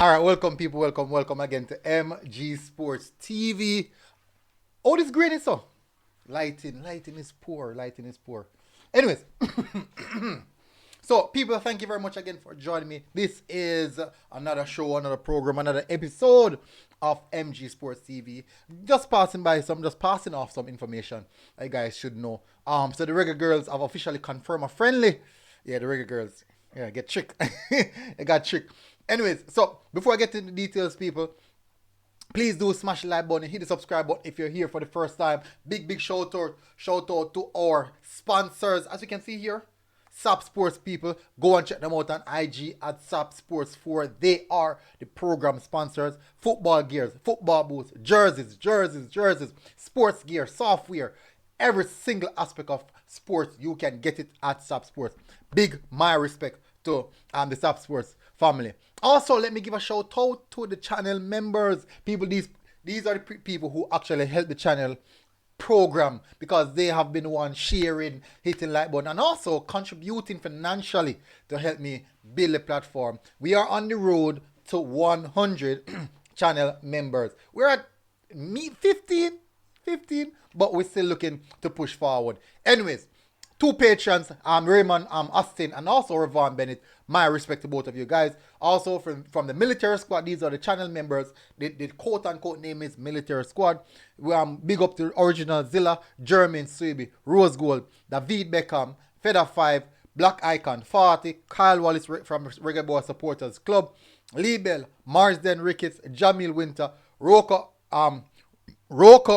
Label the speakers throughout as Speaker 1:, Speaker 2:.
Speaker 1: All right, welcome people, welcome again to MG Sports TV. Oh, this green is so. Lighting is poor, lighting is poor. Anyways, so people, thank you very much again for joining me. This is another show, another program, another episode of MG Sports TV. Just passing off some information you guys should know. So the Reggae Girlz have officially confirmed a friendly. Yeah, the Reggae Girlz. Yeah, get tricked. I got tricked. Anyways, so before I get into the details, people, please do smash the like button and hit the subscribe button if you're here for the first time. Big shout out to our sponsors. As you can see here, SAP Sports people. Go and check them out on IG at SAP Sports 4. They are the program sponsors. Football gears, football boots, jerseys, sports gear, software. Every single aspect of sports, you can get it at SAP Sports. Big my respect to the SAP Sports family. Also, let me give a shout out to the channel members. People, these are the people who actually help the channel program, because they have been one sharing, hitting like button, and also contributing financially to help me build a platform. We are on the road to 100 channel members. We're at 15, but we're still looking to push forward. Anyways, two patrons, Raymond Austin and also Ravon Bennett. My respect to both of you guys. Also from the military squad, these are the channel members. The quote unquote name is military squad. We big up to original Zilla, Jermaine Sweeby, Rose Gold, David Beckham, Feather 5, Black Icon 40, Kyle Wallace from Reggae Boyz Supporters Club, Lee Bell, Marsden Ricketts, Jamil Winter, Rocco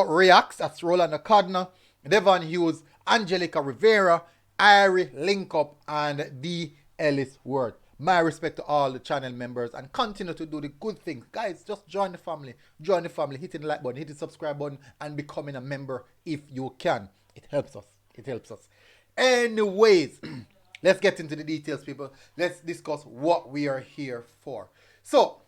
Speaker 1: Reacts, that's Roland Codner, Devon Hughes, Angelica Rivera, Irie Linkup, and D. Ellis Word. My respect to all the channel members, and continue to do the good things. Guys, just join the family. Hitting the like button, hit the subscribe button, and becoming a member if you can. It helps us. Anyways, let's get into the details, people. Let's discuss what we are here for. So,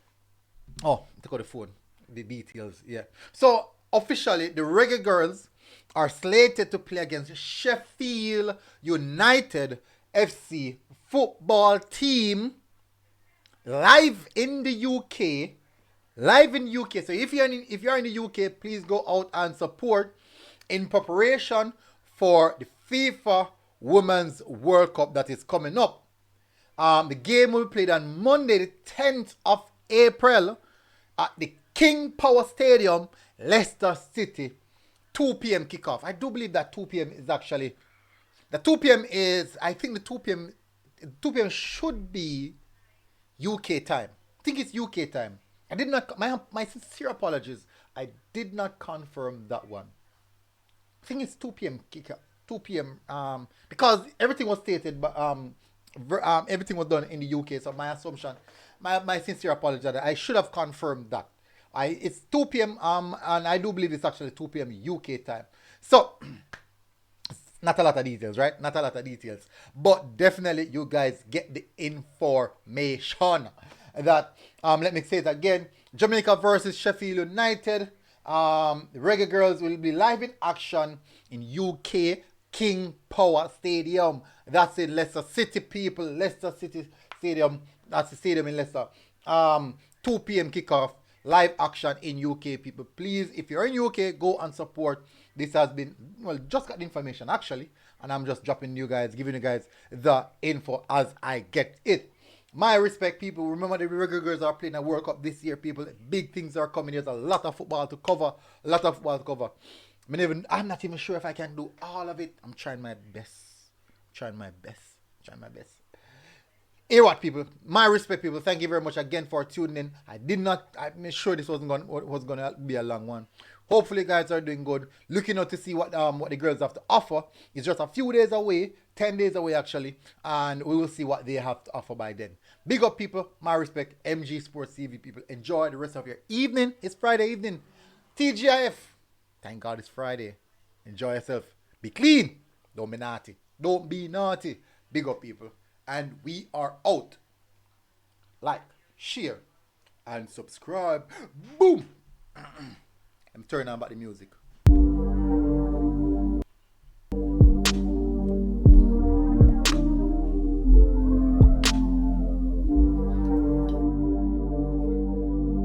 Speaker 1: take out the phone. The details, yeah. So, officially, the Reggae Girlz are slated to play against Sheffield United FC football team live in the UK. So if you're in the UK, please go out and support in preparation for the FIFA Women's World Cup that is coming up. The game will be played on Monday, the 10th of April at the King Power Stadium, Leicester City. 2 p.m. kickoff. I do believe that 2 p.m. is actually... The 2 p.m. is... I think the 2 p.m. should be UK time. I think it's UK time. I did not... My sincere apologies. I did not confirm that one. I think it's 2 p.m. kickoff. 2 p.m. Because everything was stated, but everything was done in the UK. So my assumption... My sincere apologies. I should have confirmed that. It's 2 p.m. And I do believe it's actually 2 p.m. UK time. So, not a lot of details, right? Not a lot of details. But definitely you guys get the information that, let me say it again, Jamaica versus Sheffield United. The Reggae Girlz will be live in action in UK King Power Stadium. That's in Leicester City, people. Leicester City Stadium. That's the stadium in Leicester. 2 p.m. kickoff. Live action in UK, people. Please, if you're in UK, go and support. This has been, just got the information actually, and I'm just giving you guys the info as I get it. My respect, people. Remember, the Reggae Girlz are playing a World Cup this year, people. Big things are coming. There's a lot of football to cover. I'm not even sure if I can do all of it. I'm trying my best. Hear what, people? My respect, people. Thank you very much again for tuning in. I'm sure this was gonna be a long one. Hopefully, you guys are doing good. Looking out to see what the girls have to offer. It's just a few days away, 10 days away actually, and we will see what they have to offer by then. Big up, people. My respect, MG Sports TV, people. Enjoy the rest of your evening. It's Friday evening. TGIF. Thank God it's Friday. Enjoy yourself. Be clean. Don't be naughty. Big up, people. And we are out. Like, share, and subscribe. Boom! I'm turning on back the music.